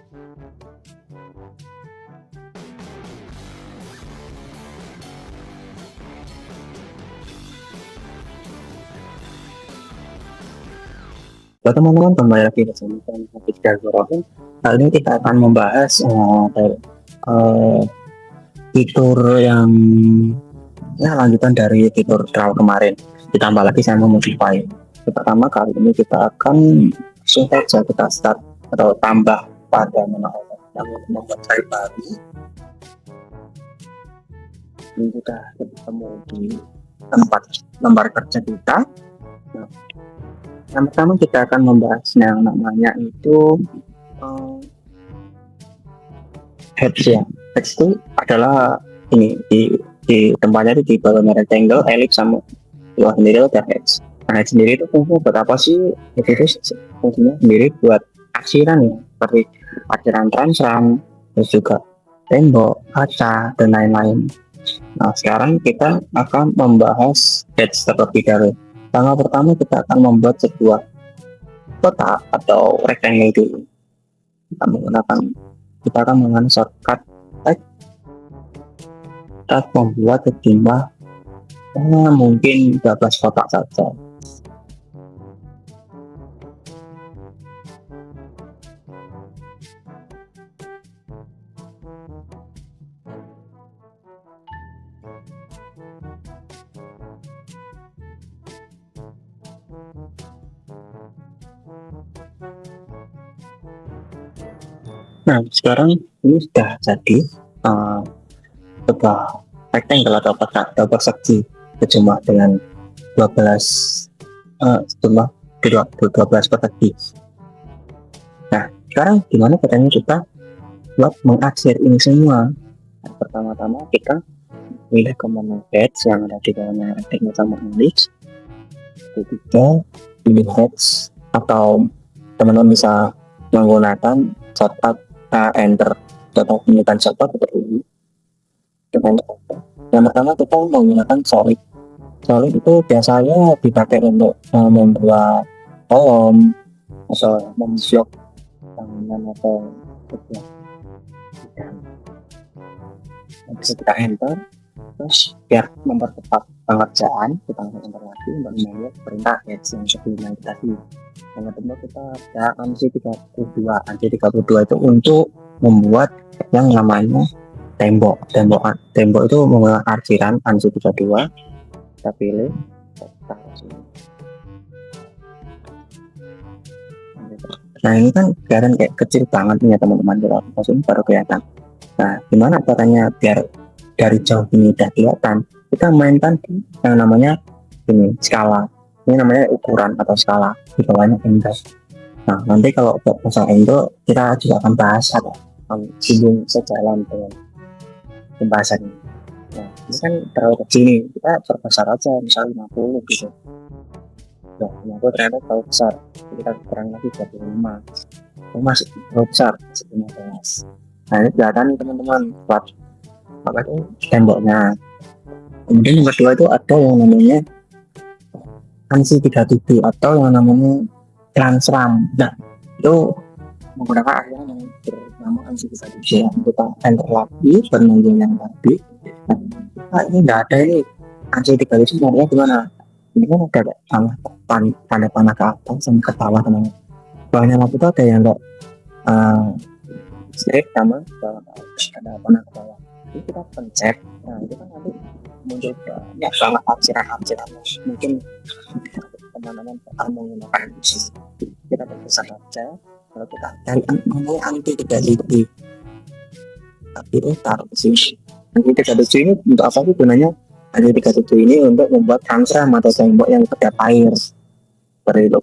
Halo teman-teman, kembali lagi bersama saya Fikar Gorohin. Kali ini kita akan membahas eh, fitur yang lanjutan dari fitur trial kemarin. Ditambah lagi saya memodify. Pertama kali ini kita akan langsung saja kita start atau tambah pada menu yang membuat file baru. Ini kita ketemu di tempat lembar kerja kita. Nah, yang pertama kita akan membahas yang namanya itu heads ya. Heads itu adalah ini di tempatnya di bawah rectangle, ellipse sama luar sendiri itu heads. Nah heads sendiri itu fungsi buat apa sih? Itu fungsinya sendiri buat aksiran ya, seperti aksiran transram, terus juga tembok, kaca dan lain-lain. Nah sekarang kita akan membahas heads terlebih dahulu. Langkah pertama kita akan membuat sebuah kotak atau rectangle dulu. Kita akan menggunakan shortcut text. Kita membuat sejumlah mungkin 12 kotak saja. Nah sekarang ini sudah jadi sebuah rectangle atau kotak atau persegi berjumlah dengan 12 jumlah 12 persegi. Nah sekarang gimana caranya kita buat mengaksir ini semua? Nah, pertama-tama kita pilih command heads yang ada di bawahnya rectangle sama ellipse. Ketiga pilih heads atau teman-teman bisa menggunakan shortcut enter atau menggunakan shortcut seperti ini. Yang pertama kita menggunakan solid. Solid itu biasanya dipakai untuk membuat kolom atau memblok bangunan atau sebuah bidang. Bisa kita enter, terus biar mempercepat pengerjaan kita enter lagi untuk membuat perintah heads yang sebelumnya kita sih. Yang kedua kita ada ANSI 32. ANSI 32 itu untuk membuat yang namanya tembok itu menggunakan arsiran ANSI 32. Kita pilih nah ini kan kelihatan kayak kecil banget nih ya teman-teman, langsung baru kelihatan. Nah gimana caranya biar dari jauh ini udah kelihatan? Kita mainkan yang namanya ini skala, ini namanya ukuran atau skala, di bawahnya angle. Nah nanti kalau buat pasang angle kita juga akan bahas ada singgung sejalan dengan pembahasan ini. Nah ini kan terlalu kecil nih, kita perbesar aja misalnya 50 gitu. Nah 50 ternyata terlalu besar, kita kurang lagi 25. Masih terlalu besar, masih 15. Nah ini kelihatan nih teman-teman buat apa itu temboknya. Kemudian yang kedua itu ada yang namanya ANSI 37 atau yang namanya transram. Nah itu menggunakan akhirnya yang bernama ANSI 37 yang kita enter lagi penunggu yang tadi. Nah ini nggak ada ini ANSI 37 sebenarnya gimana? Ini kan ada tanda panah ke atas sama ke bawah teman-teman. Bawahnya lampu itu ada yang enggak strip sama ada panah ke bawah. Ini kita pencet. Nah itu kan nanti muncul banyak banget arsiran mungkin teman-teman akan menggunakan kita perbesar saja. Kalau kita cari namanya ANSI 37 tapi itu taruh di sini. ANSI 37 ini untuk apa sih gunanya? ANSI 37 ini untuk membuat transram atau tembok yang kedap air seperti itu.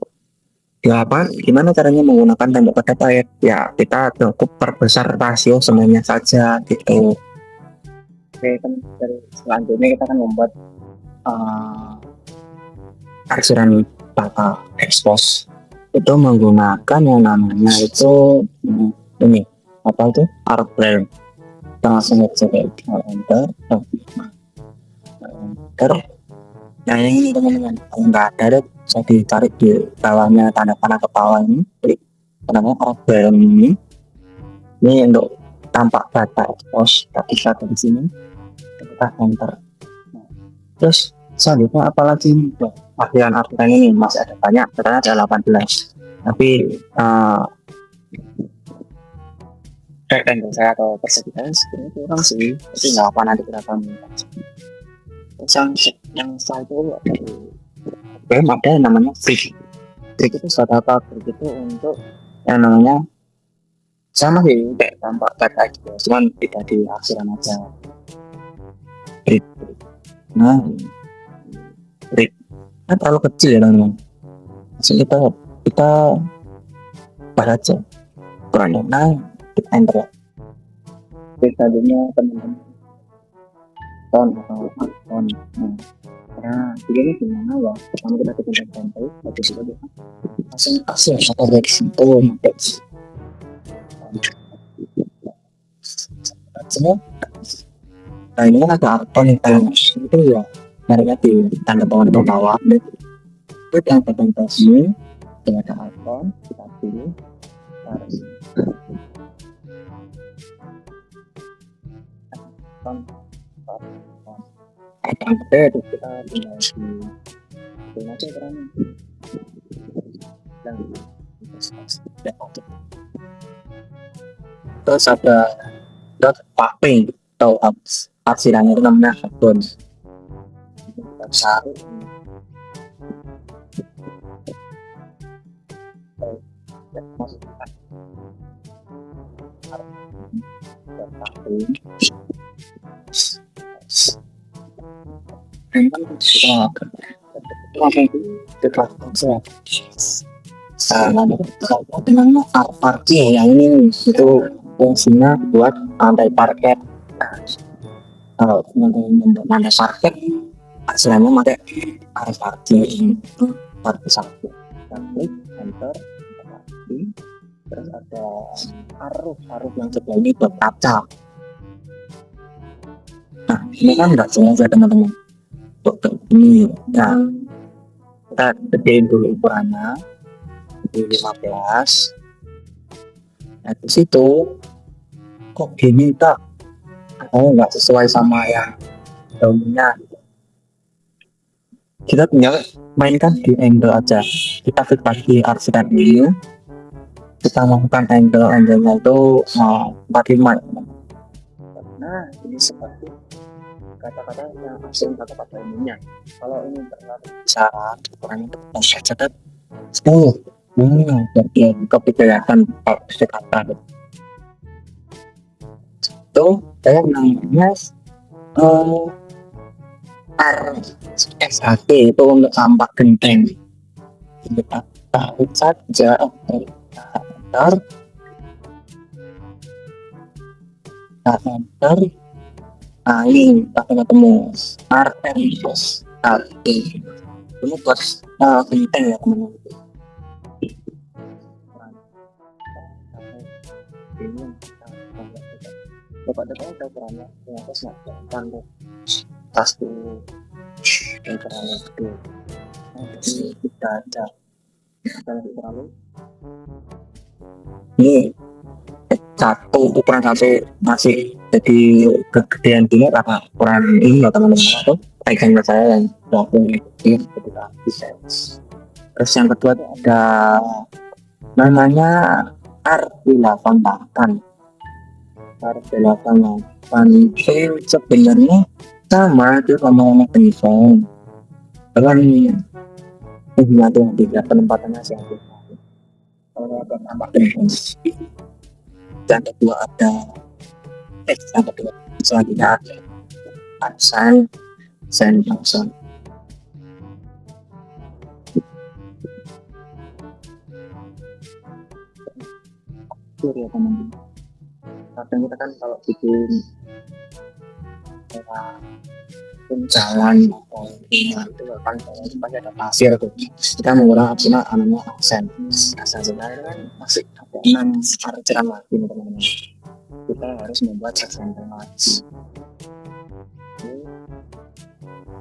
Ya apa? Gimana caranya menggunakan tembok kedap air? Ya kita cukup perbesar rasio semuanya saja gitu. Oke, kan dari selanjutnya kita akan membuat arsiran bata expose itu menggunakan yang namanya itu ini apa itu arbel. Kita langsung coba enter. Nah yang ini teman-teman, kalau nggak ada bisa ditarik di bawahnya tanda panah ke bawah ini, namanya arbel ini. Ini untuk tampak data expose tak bisa di sini kita enter. Nah, terus selanjutnya apalagi artian ini masih ada banyak, ternyata ada 18, tapi rectangle saya atau persegi saya sebenarnya kurang sih, tapi nggak apa, nanti kita akan yang setelah itu ada yang namanya trik. Trik itu suatu apa? Trik itu untuk yang namanya sama sih kayak tampak kata gitu, cuman tidak di akhiran aja. Trik. Nah, trik kan terlalu kecil ya teman-teman. Jadi kita bahas aja. Kurangnya kita enter. Tadinya teman-teman ton atau ton. Nah, ini gimana ya? Pertama kita bikin template, habis itu kita langsung asal atau dari situ semua. Nah ini kan ada akun yang itu ya, nyarinya di tanda bawah itu yang presentasi dengan ada akun, kita pilih harus ada itu kita tinggal di aja berani dan terus ada dot papping atau hasilnya itu namanya akun. Kita cari masukkan dot papping parkir yang ini itu fungsinya buat lantai parket. Kalau untuk lantai parket hasilnya pakai air parkir itu parkir satu, klik enter, terus ada arus yang sebelah ini buat kaca. Nah ini kan nggak sengaja teman-teman untuk ini. Nah kita gedein dulu ukurannya di 15. Nah di situ kok gini tak nggak sesuai sama yang daunnya, kita tinggal mainkan di angle aja. Kita klik lagi arsitek ini, kita masukkan angle-nya itu 45. Nah ini seperti kata-kata yang asing kata-kata umumnya. Kalau ini terlalu besar, ukurannya itu bisa catat 10. Jadi kepikiran kata itu saya namanya RSHT itu untuk tampak genteng. Kita tahu saja enter. Nah ini kita ketemu RSHT ini buat genteng ya teman-teman. Bapak datang ke ukurannya di atas kan tas tuh ukurannya gede. Jadi kita ada terlalu ini ukuran satu masih jadi kegedean dulu karena ukuran ini ya teman-teman, atau pegang saya yang langsung ini ketika bisa. Terus yang kedua itu ada namanya R8 itu sebenarnya sama itu sama desain dengan hubungan tuh tiga penempatannya sih. Kalau ada tambah desain dan kedua ada yang kedua selanjutnya ada aksen function. Ya teman-teman, kadang kita kan kalau bikin jalan atau itu kan pasti ada pasir tuh, kita menggunakan namanya aksen. Sebenarnya kan masih ada 6 arceran lagi teman-teman, kita harus membuat aksen lagi.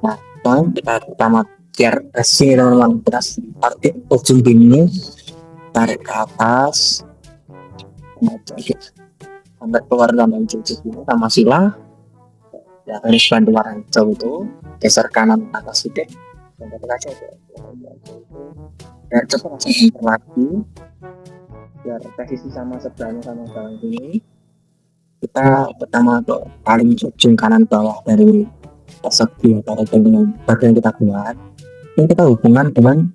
Nah kita pertama biar sini teman-teman, kita tarik ujung ini, tarik ke atas. sampai keluar lambang cuci ini sama sila ya, garis bantu warna hijau itu geser kanan atas sedikit sampai ke kaca itu dan coba langsung enter lagi biar posisi sama sebelahnya sama bawah ini. Kita pertama tuh paling ujung kanan bawah dari persegi atau bagian kita buat ini kita hubungan dengan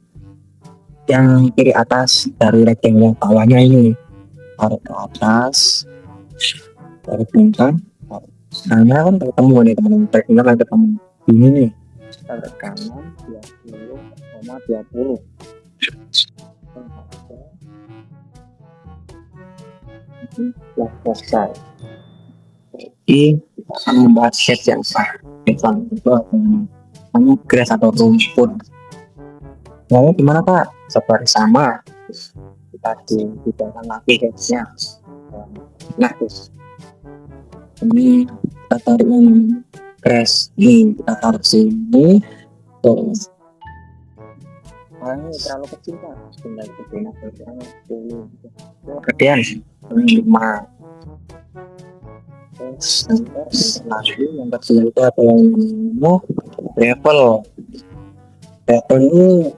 yang kiri atas dari rectangle bawahnya ini, tarik ke atas, tarik belakang. Nah, kan ketemu nih teman-teman, rectangle kan ketemu ini nih, tarik kanan 20,20. Setelah selesai, jadi kita akan membahas set yang sah. Set itu namanya grass atau rumput. Lalu gimana Pak? Seperti sama kita dipotong lagi guysnya. Nah ini kita tarik yang grass ini, kita tarik sini terus ini terlalu kecil Pak, tinggal kegedean kegedean 5 terus lagi yang kecil itu apa yang mau level ini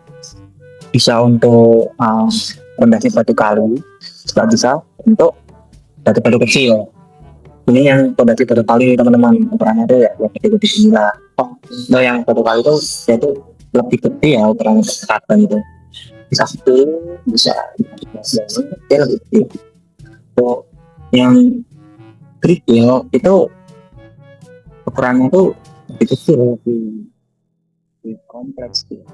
bisa untuk fondasi batu kali, juga bisa untuk batu kecil. Ini yang fondasi batu kali teman-teman, ukurannya itu ya lebih gila. Nah yang batu kali itu yaitu lebih gede ya ukuran kata itu. Bisa gede, bisa kecil gitu. Untuk yang kerikil itu ukurannya itu lebih kecil, lebih kompleks gitu.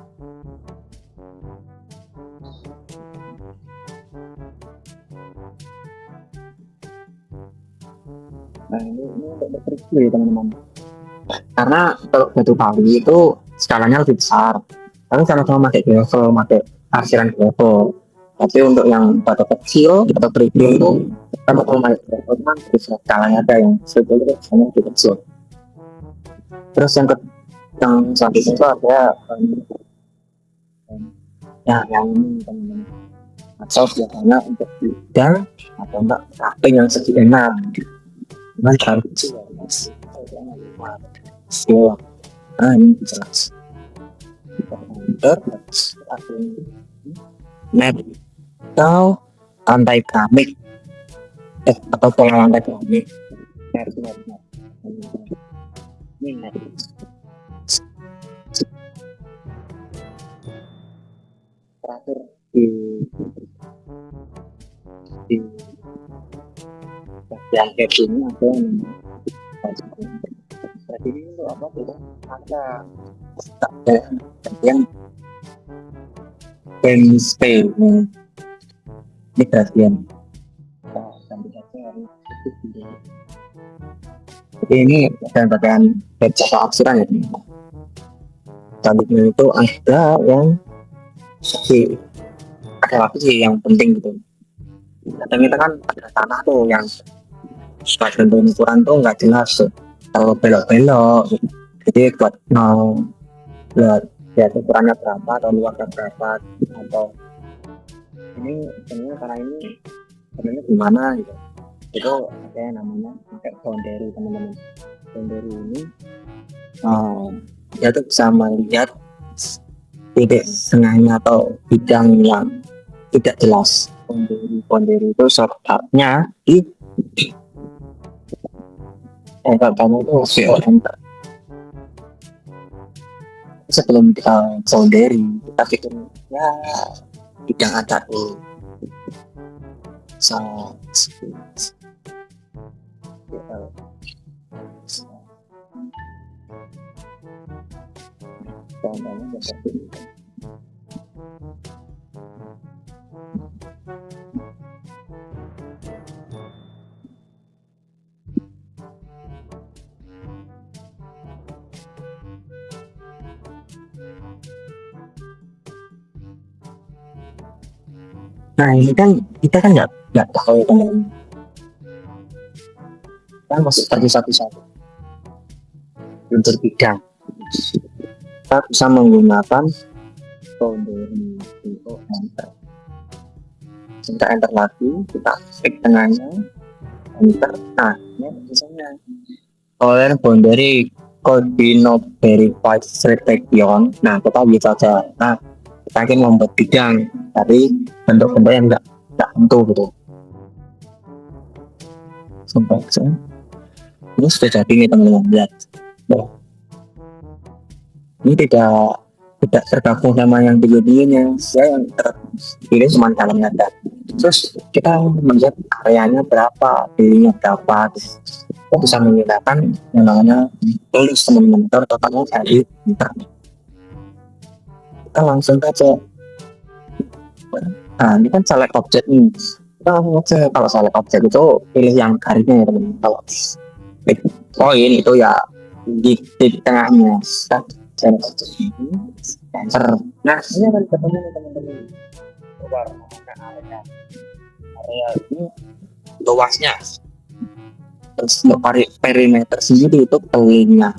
Nah ini untuk kerikil ya teman-teman, karena kalau batu kali itu skalanya lebih besar, tapi sama-sama pakai gravel, pakai arsiran gravel. Tapi untuk yang batu kecil atau kerikil itu sama pakai gravel kan bisa skalanya ada yang sebetulnya sama lebih kecil. Terus yang selanjutnya itu ada yang ini teman-teman, atau biasanya untuk bidang atau enggak raping yang segi enak. Nah, harus kecil nah ini jelas net atau lantai keramik atau pola lantai keramik ini net terakhir di bagian head ini ada jadi ini untuk apa tuh ada bagian space ini bagian ini bagian baca aksiran ya. Selanjutnya itu ada yang ada lagi sih yang penting gitu. Kadang kita kan ada tanah tuh yang sebagian ukuran tuh nggak jelas tuh, kalau belok-belok jadi buat mau lihat ya ukurannya berapa atau luasnya berapa atau ini sebenarnya karena ini sebenarnya gimana gitu, itu ada yang namanya pakai boundary teman-teman. Boundary ini ya itu bisa melihat titik tengahnya atau bidang yang tidak jelas. Boundary itu shortcutnya di kamu itu enter. Sebelum kita boundary kita bikin ya bidang ada tuh contohnya seperti ini. Nah ini kan kita kan nggak tahu teman, kan masuk satu-satu untuk bidang. Kita bisa menggunakan boundary enter. Kita enter lagi, kita klik tengahnya, enter. Nah, ini misalnya color boundary could be not verified selection. Nah, kita bisa aja. Nah, kita ingin membuat bidang dari bentuk-bentuk yang enggak tentu gitu. Sampai ini sudah jadi nih teman-teman lihat. Nah, ini tidak tergabung sama yang videonya. Saya yang terpilih cuma dalamnya ada. Terus kita melihat areanya berapa, pilihnya berapa. Kita bisa menggunakan yang namanya tulis teman-teman totalnya dari internet. Kita langsung saja. Nah, ini kan select object nih. Kita langsung aja kalau select object itu pilih yang garisnya ya teman-teman. Kalau poin itu ya di tengahnya. Kita enter. Nah, ini akan ketemu teman-teman. Warna area ini luasnya. Terus untuk perimeter sendiri itu kelilingnya.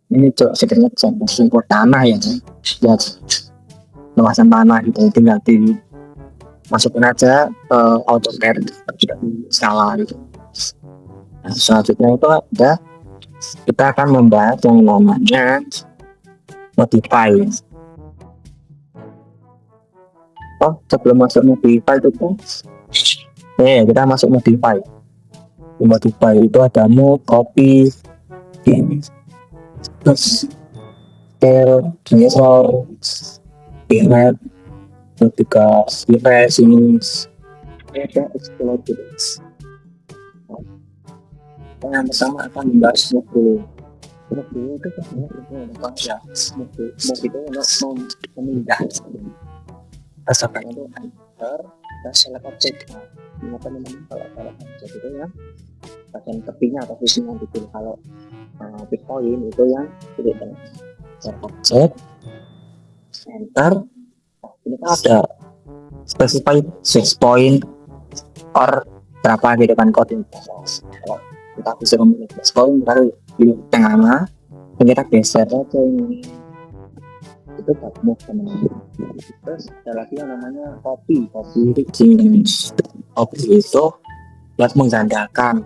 Ini coba sebenarnya contoh tanah ya. Lihat luasan tanah itu tinggal di masukin aja AutoCAD tidak salah gitu. Nah, selanjutnya itu ada kita akan membahas yang namanya modify. Oh, sebelum masuk modify itu kita masuk modify. Di modify itu ada move, copy, terus scale, gesture, image, ketika image ini ada explode. Yang pertama akan membahas move. Move itu kan ya, move itu untuk memindah. Asalkan itu enter dan select object. Nah, teman-teman kalau select object itu ya bagian tepinya atau sisinya dipilih. Kalau pick point itu yang pilih dengan select object, enter. Ini kan ada specify 6 point or berapa gitu kan coding. Kalau kita bisa memilih 6 point baru di tengah, kita geser aja ini. Itu buat move teman-teman. Terus ada lagi yang namanya copy itu buat menggandakan.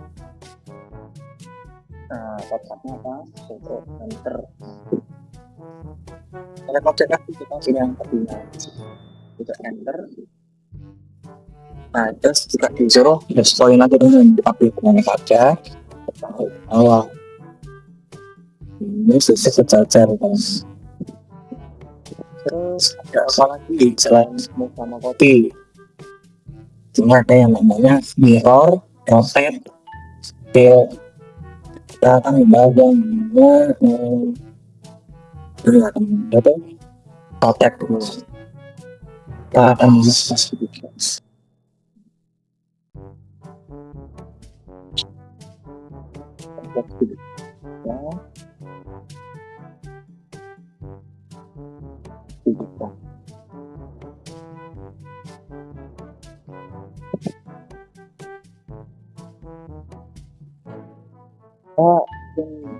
Nah, shortcutnya apa? Control enter. Select object lagi kita pilih yang kedua, kita enter. Nah, terus juga disuruh display nanti dengan dipakai dengan saja. Awal ini sisi sejajar kan. Terus ada apa lagi selain move sama copy? Cuma ada yang namanya mirror, rotate, scale. Kita akan membahas yang rotate dulu. Kita akan membahas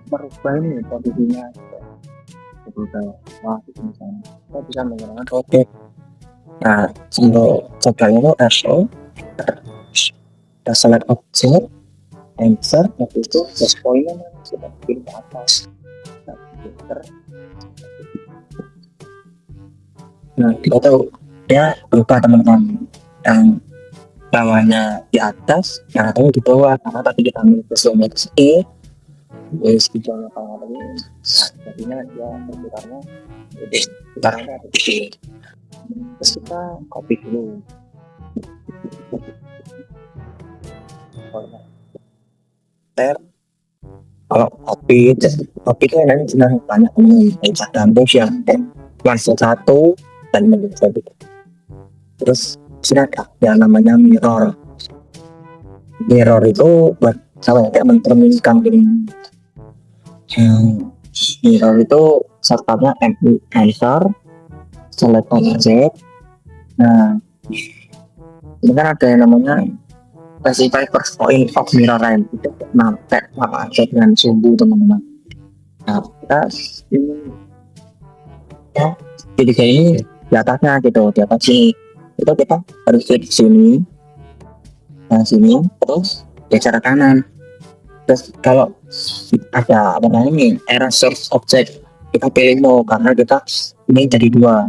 merubah ini posisinya betul itu misalnya kita bisa menggunakan rotate. Nah, untuk caranya itu SO kita select object, enter, habis itu plus poinnya kita pilih ke atas. Nah, kita tahu ya lupa teman-teman yang bawahnya di atas, yang atasnya di bawah karena tadi kita ambil positionnya ke sini. Wes bicara kalau tadi jadinya dia berputarnya ada di sini. Terus kita copy dulu. Kalau copy itu nanti senang banyak bisa dampus yang langsung satu dan menjadi satu. Terus sini ada yang namanya mirror. Mirror itu buat sama kayak mencerminkan ini. Mirror itu shortcutnya enter, select object. Nah, ini kan ada yang namanya specify first point of mirror line itu sampai aja dengan sumbu teman-teman. Nah, kita ini ya jadi kayak ini di atasnya gitu, di atas sini itu kita harus klik sini. Nah sini terus geser ke kanan. Terus kalau ada apa namanya nih error source object, kita pilih no karena kita ini jadi dua.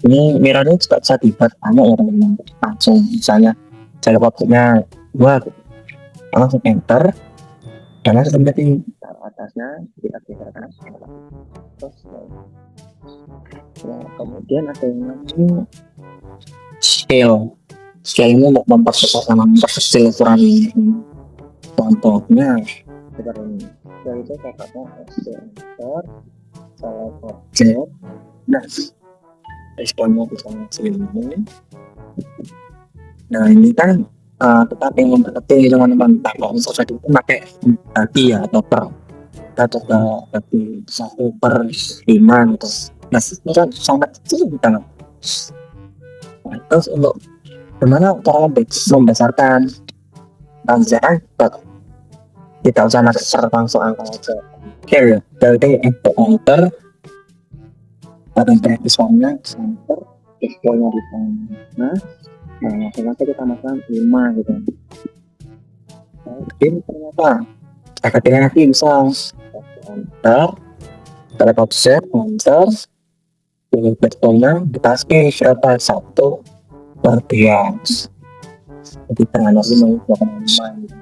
Ini mirrornya juga bisa dibuat banyak ya teman-teman. Langsung misalnya jalur objeknya dua, kita langsung enter dan langsung menjadi taruh atasnya, kita geser ke kanan. Terus ya, kemudian ada yang namanya scale. Scale ini untuk mempercepat sama memperkecil ukuran. Contohnya seperti ini. Dari itu kakaknya enter, salah objek. Nah, responnya bisa segini. Nah ini kan kita pengen memperkecil teman-teman. Kalau misalnya itu pakai bagi ya atau per, kita coba bagi 1/5 gitu. Nah ini kan sangat kecil kita. Nah, terus untuk gimana cara membesarkan tanjakan tidak usah naker langsung angka aja. Oke ya, dari enter pada grafisnya center display-nya di sana. Nah nanti kita masukkan 5 gitu. Nah, ini ternyata kita ketik lagi bisa enter, kita offset enter, pilih betulnya kita pilih berapa 1/3. Jadi tengah lagi mau 5 gitu.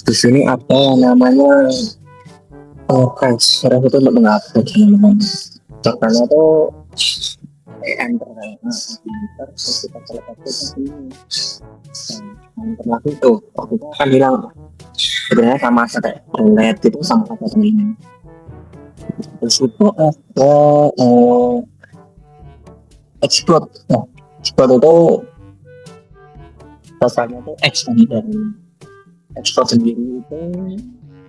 Di sini apa namanya press itu untuk menghapus teman-teman. Contohnya tuh enter kita selesai ke sini. Enter lagi tuh, aku akan bilang sebenarnya sama kayak LED itu sama kayak ini. Terus itu ada explode. Nah, explode itu rasanya tuh X dari explode sendiri itu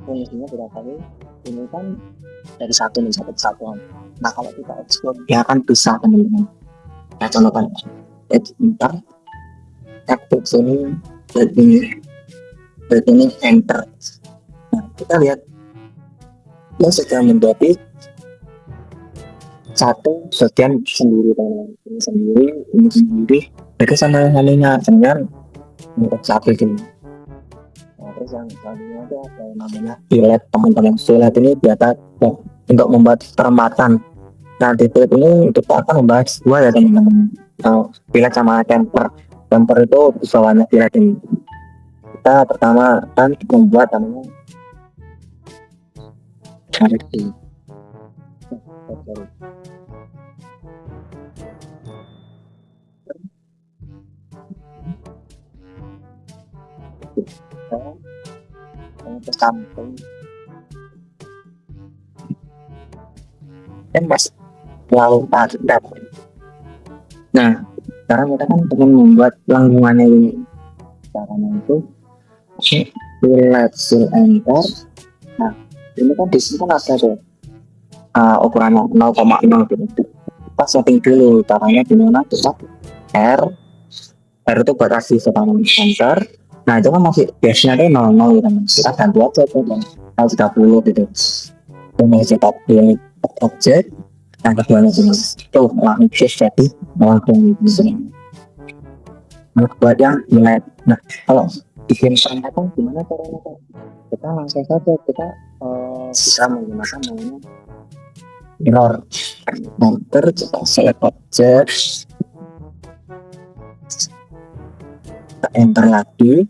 fungsinya berapa kali? Ini kan dari satu nih satu kesatuan. Nah kalau kita explode dia akan bisa teman-teman. Nah contohnya enter, aktif sini, ini enter. Nah kita lihat dia sudah menjadi satu bagian sendiri teman-teman. Ini sendiri. Mereka sama halnya dengan untuk satu ini. Nah, terus yang selanjutnya itu ada yang namanya fillet teman-teman. Fillet ini biasa untuk membuat perempatan. Nah di fillet ini kita akan membahas dua ya teman-teman. Nah, fillet sama temper. Temper itu bawahnya fillet ini. Kita pertama kan membuat namanya garis. Ke samping mas lalu tarik. Nah sekarang kita kan ingin membuat lengkungannya ini. Caranya itu fillet enter. Nah ini kan di sini kan ada tuh ukurannya 0,0 gitu. Kita setting dulu caranya gimana. Kita R itu batasi setengah enter. Nah itu kan masih biasanya itu 00 gitu. Kita ganti aja tuh 30 gitu. Kemudian cetak di objek yang keduanya ini tuh langsung jadi langsung di sini. Buat yang nilai. Nah kalau bikin perempatan gimana caranya Pak? Kita langsung saja kita bisa menggunakan namanya mirror. Enter kita select objek, kita enter lagi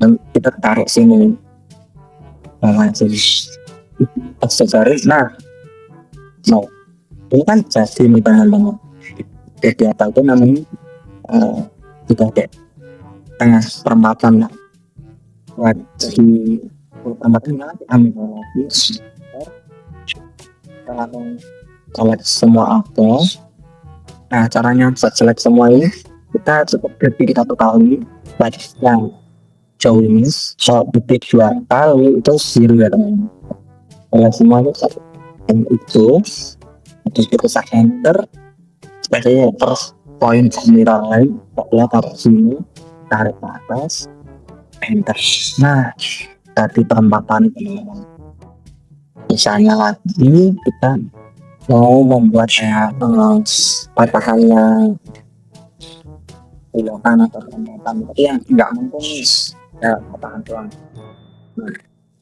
dan kita tarik sini. Nah sini aksesoris. Nah ini kan jadi nih teman-teman. Jadi apa itu namanya kita kayak tengah perempatan lah. Buat jadi perempatan nanti ambil lagi. Kita langsung select semua apa. Nah caranya buat select semua ini kita cukup klik satu kali. Buat yang jauh ini kalau klik 2 kali itu zero ya teman. Select semua itu terus kita bisa enter seperti terus poin mirror lain kita taruh sini, tarik ke atas, enter. Nah tadi perempatan misalnya lagi kita mau membuat kayak patahannya belokan atau penyetan, tapi yang nggak mungkin ya patahan doang. Nah,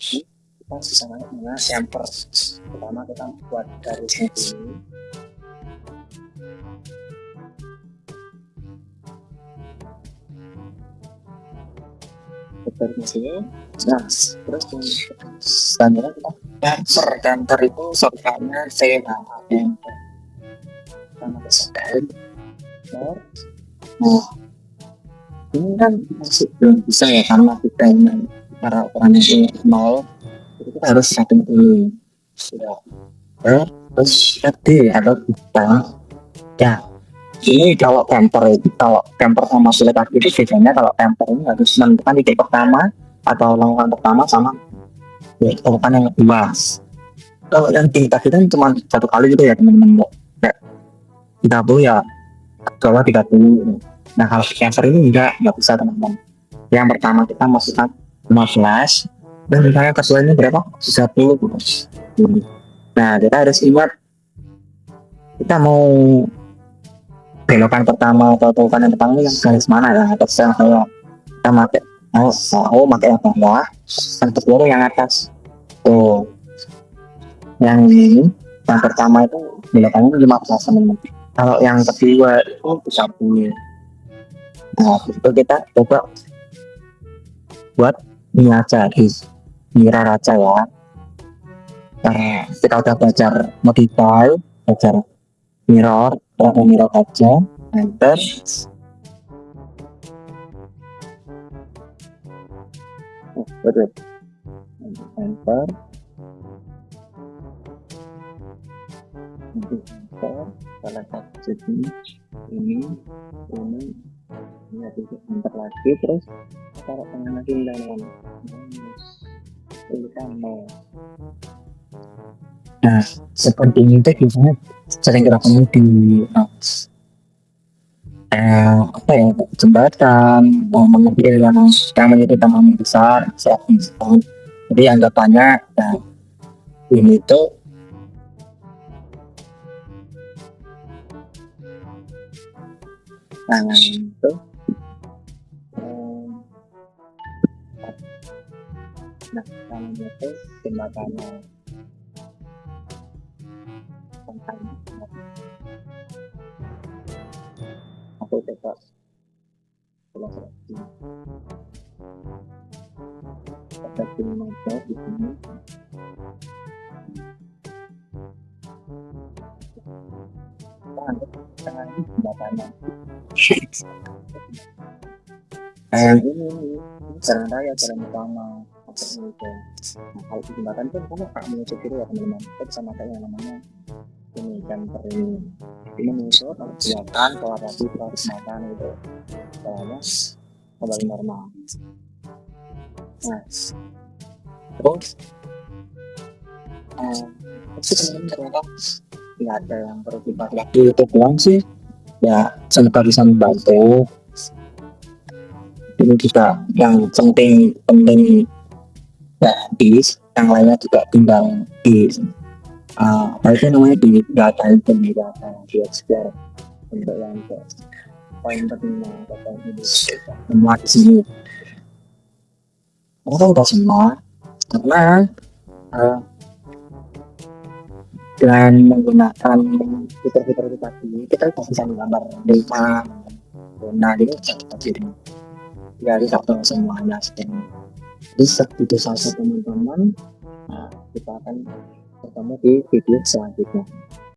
ini kita bisa dengan camper. Pertama kita buat garisnya dulu. Garisnya sini. Nah, terus selanjutnya kita camper itu shortcutnya C. Nah, sama kesukaan. Nah, ini kan masih belum bisa ya karena kita ini para ukuran itu nol, jadi kita harus setting dulu sudah. Terus tadi ada kita ya, ini kalau camper itu, kalau camper sama sulit tadi itu bedanya, kalau camper ini harus menentukan titik pertama atau langkah pertama sama ya, urutan yang kedua. Kalau yang tinggi tadi kan cuma satu kali gitu ya teman-teman, kayak 30 ya kalau 30. Nah kalau camper ini nggak bisa teman-teman. Yang pertama kita masukkan 15 dan misalnya kesulitannya berapa? 10 gitu. Nah kita harus ingat, kita mau belokan pertama atau belokan yang pertama yang garis mana ya, atau saya kita pakai pakai yang bawah, yang kedua yang atas tuh, yang ini yang pertama itu belokannya 15 teman-teman, kalau yang kedua itu 30. Nah itu kita coba buat ini aja di mirror aja ya, karena kita udah belajar modify, belajar mirror, atau mirror aja, enter. Betul, enter, enter, salah satu sini, ini enter lagi, terus taruh tangan lagi dan tulisan no. Nah seperti ini tuh biasanya sering kita temui di apa ya, jembatan, mobil yang menjadi taman besar, jadi anggapannya ya, ini tuh tangan itu nah tangan itu jembatannya tentang aku coba seperti aja di sini. Tangan ini jembatannya ini jalan raya, jalan utama itu. Nah, kalau di jembatan itu kamu tak menuju kiri ya teman-teman, kita bisa pakai yang namanya ini camper ini menyusul kalau kelihatan kalau tadi kita harus makan itu caranya kembali normal. Nah terus teman-teman ternyata nggak ada yang perlu dibahas lagi, itu doang sih ya, semoga bisa membantu. Ini juga yang penting ya, di yang lainnya juga tinggal di apa itu namanya, di data itu, di data di explore untuk yang poin pentingnya atau ini muat sini. Kita udah semua karena dengan menggunakan fitur-fitur tadi kita bisa menggambar data. Nah ini kita jadi dari satu semuanya sedang bisa itu saja teman-teman. Nah, kita akan ketemu di video selanjutnya.